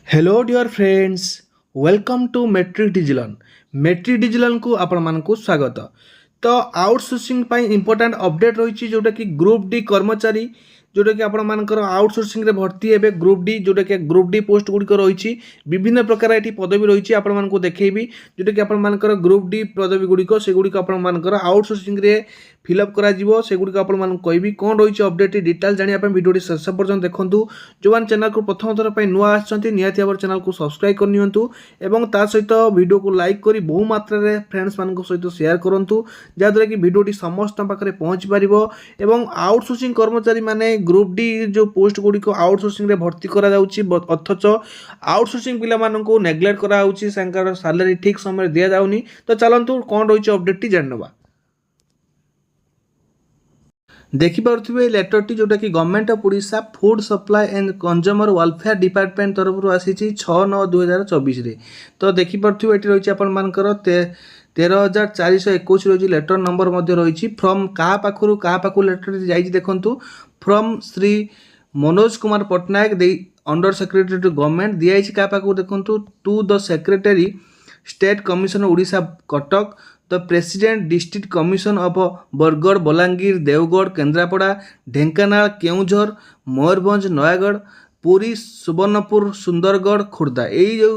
Hello dear friends, welcome to Metric Digital. Metric Digital को आपण मानकु स्वागत। तो आउटसोर्सिंग पाई इंपोर्टेंट अपडेट रही जोटा कि ग्रुप डी कर्मचारी जोटा कि आपण मानकर आउटसोर्सिंग रे भर्ती हेबे ग्रुप डी जोटा कि ग्रुप डी पोस्ट गुड़िक रही विभिन्न प्रकार ये पदवी रही आपण मानकु देखैबी जोटा कि आपण मानकर ग्रुप डी पदवी गुड़िक से गुड़िक आपण मानकर आउटसोर्सिंग रे फिलअप करा जिवो से गुड़िक आपण मानकु कहबी कोन रही अपडेट डिटेल जानिया पे वीडियो शेष पर्यंत देखंतु। जो मान चैनल को प्रथम थर पे नुआ आछंती निहाती भाव चैनल को सब्सक्राइब कर नियंतु एवं ता सहित वीडियो को लाइक करी बहु मात्रा रे फ्रेंड्स मान सहित शेयर करंतु जहाँद्वारा कि वीडियोटी समस्त पाखे पहुँच पारिबो। एवं आउटसोर्सिंग कर्मचारी माने ग्रुप डी जो पोस्ट गुड़िक आउटसोर्सिंग रे भर्ती करा जाउची अथच आउटसोर्सिंग पिला मानकु नेग्लेक्ट करा होउची संकर सैलरी ठीक समय दिया जाउनी। तो चलंतु कोन रही अपडेट टी जानबा। देखिपे लेटर टी जोटा कि government of Odisha food supply and consumer welfare department तरफ आसी 6/9/2024 रे। तो देखिपे ये रही आपण मानकर 13,421 रही लेटर नंबर रही फ्रॉम क्या पाखु क्या पाखु लेटर जाइए देखु from Shri Manoj Kumar Pattnaik under secretary to government दिखाई क्या पाखु देखु to the secretary state commission Odisha Cuttack the president district commission of Bargarh Balangir Deogarh Kendrapara Dhenkanal Keonjhar Mayurbhanj Nayagarh Puri Subarnapur Sundargarh Khurda यही जो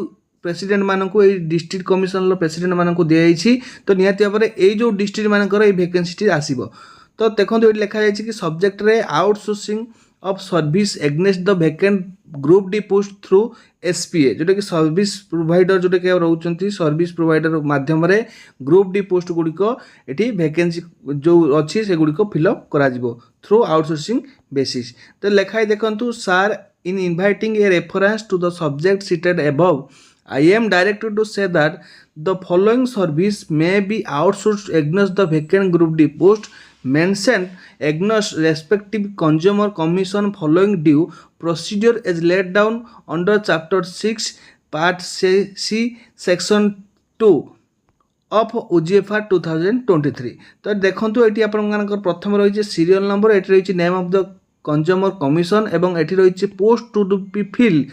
प्रेसिडेंट मानक डिस्ट्रिक्ट कमिशन प्रेसिडेंट मानक दिखाई। तो निहाती भाव में जो डिस्ट्रिक्ट मानकर वैकेंसी आसब। तो देखो ये लिखा जाए कि सब्जेक्ट रे outsourcing of service against the vacant group D post through SPA जोटा कि सर्विस प्रोवाइडर जोटा कि रोचे सर्विस प्रोवाइडर माध्यम रे ग्रुप डी पोस्ट गुड़िक ये वैकेंसी जो अच्छी से गुड़िक फिलअप करा थ्रू आउटसोर्सिंग बेसिस। तो लिखाई देखु sir in inviting a reference to the subject cited above I am directed to say that the following service may be outsourced against the vacant group D post mentioned against respective consumer commission following due procedure as laid down under chapter 6 part C section 2 of OGFR 2023। तो देखो ये आप प्रथम रही serial number ये रही name of the consumer commission एवं ये रही post to be fill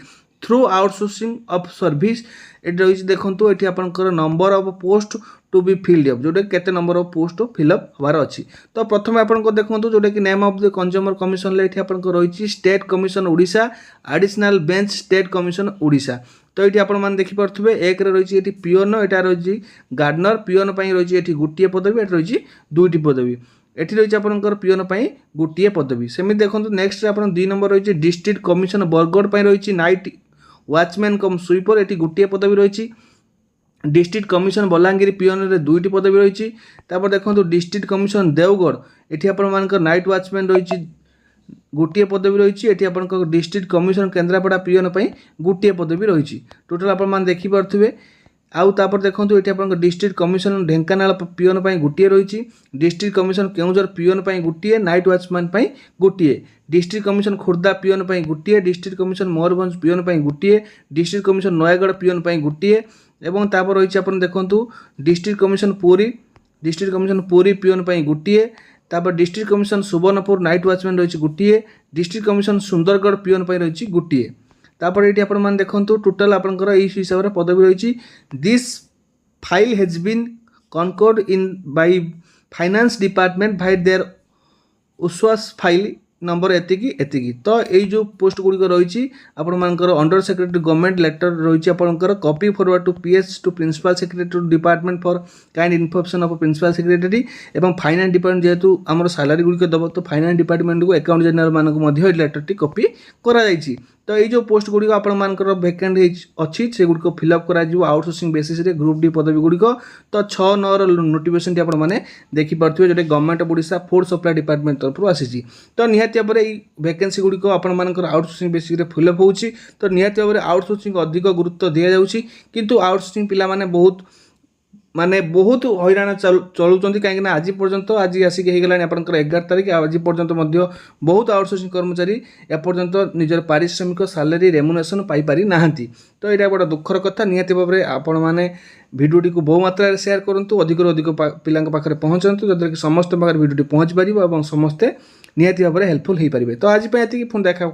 through outsourcing of service ये रही देखो ये आपंकर number of post to be filled up जोटा केते नंबर ऑफ पोस्ट फिलअप हबार अच्छी। तो प्रथम आपको देखो जोटा कि name of the consumer commission ये आपंकर रही state commission Odisha additional bench state commission Odisha. तो ये आप देखिपे एक रही पिओन यहाँ रही गार्डनर पिओन रही गोटे पदवी ये रही दुईटी पदवी एटी रही आपंकर पिओन गोटे पदवी। सेमती देखो नेक्स्ट आप 2 नंबर रही डिस्ट्रिक्ट कमिशन बरगढ़ रही नाइट वाचमैन कम स्वीपर ये गोटे पदवी रही। डिस्ट्रिक्ट कमिशन बलांगीर पिओन रे दुईटी पदवी रही। देखो डिस्ट्रिक्ट कमिशन देवगढ़ ये आप नाइट वाचमैन रही गोटे पदवी रही। ये आप डिस्ट्रिक्ट कमिशन केन्द्रापड़ा पिओन गोटे पदवी रही। टोटाल आप देखिपे आउ देखो ये आप डिस्ट्रिक्ट कमिशन ढेंकानाल पिओन गोटे रही। डिस्ट्रिक्ट कमिशन केउझर पिओन गोटे नाइट वाचमैन गोटे डिस्ट्रिक्ट कमिशन खुर्दा पिओन गोटे डिस्ट्रिक्ट कमिशन मयूरभंज पिओन गोटे डिस्ट्रिक्ट कमिशन नयागढ़ पिओन गोटे एवं तापर रही आप देखो डिस्ट्रिक्ट कमिशन पुरी पिओन गोटे तापर district commission Subarnapur night watchman रही गोटे डिस्ट्रिक्ट कमिशन सुंदरगढ़ पिओन रही गोटे। तापर ये आप देखो टोटाल आपंकर हिसाब से पदवी रही। This file has been concurred in by finance department by their उस्वास फाइल नंबर एतिकी। तो यही जो पोस्ट गुड़िक रही आपर अंडर सेक्रेटरी गवर्नमेंट लेटर रही आपंकर copy forward to PS to principal secretary department for kind information of principal secretary एवं फाइनेंस डिपार्टमेंट जेहेतु आम सैलरी गुड़िक दब तो फाइनेंस डिपार्टमेंट को अकाउंट जनरल मानक लेटर टी कॉपी करा जाइछि। तो ये जो पोस्ट गुड़िक आपर वैकेंट अच्छी से गुड़िक फिलअप कर आउटसोर्सिंग बेसिस रे ग्रुप डी पदवी गुड़िक। तो 6/9 नोटिफिकेशन आपने देखिपे जो government of Odisha food supply department तरफ आसी। तो निहाती भाव में वैकेंसी गुड़िक आपर आउटसोर्सिंग बेसिस रे फिलअप होउछि। तो निहाती भाव में आउटसोर्सिंग अधिक गुरुत्व दि जाउछि किंतु आउटसोर्सिंग पिला माने बहुत हैरान चलुँच कहीं आज पर्यंत आज आसिक होगा आपंकर 11 तारीख आज पर्यंत बहुत आउटसोर्सिंग कर्मचारी एपर्यंत निजर पारिश्रमिक सैलरी रेमुनेशन पाई ना। तो यहाँ गोटे दुखर कथा निहाती भाव में आपण मैंने भिडियोटी को बहु मात्रा शेयर करूँ अधिक अधिक पिला पाखे पहुँचतु जद्वारा कि समस्त पाखे भिडियोटी पहुँच पार और समस्ते निहाती भाव में हेल्पफुल हो पारे। तो आज पुणी देखा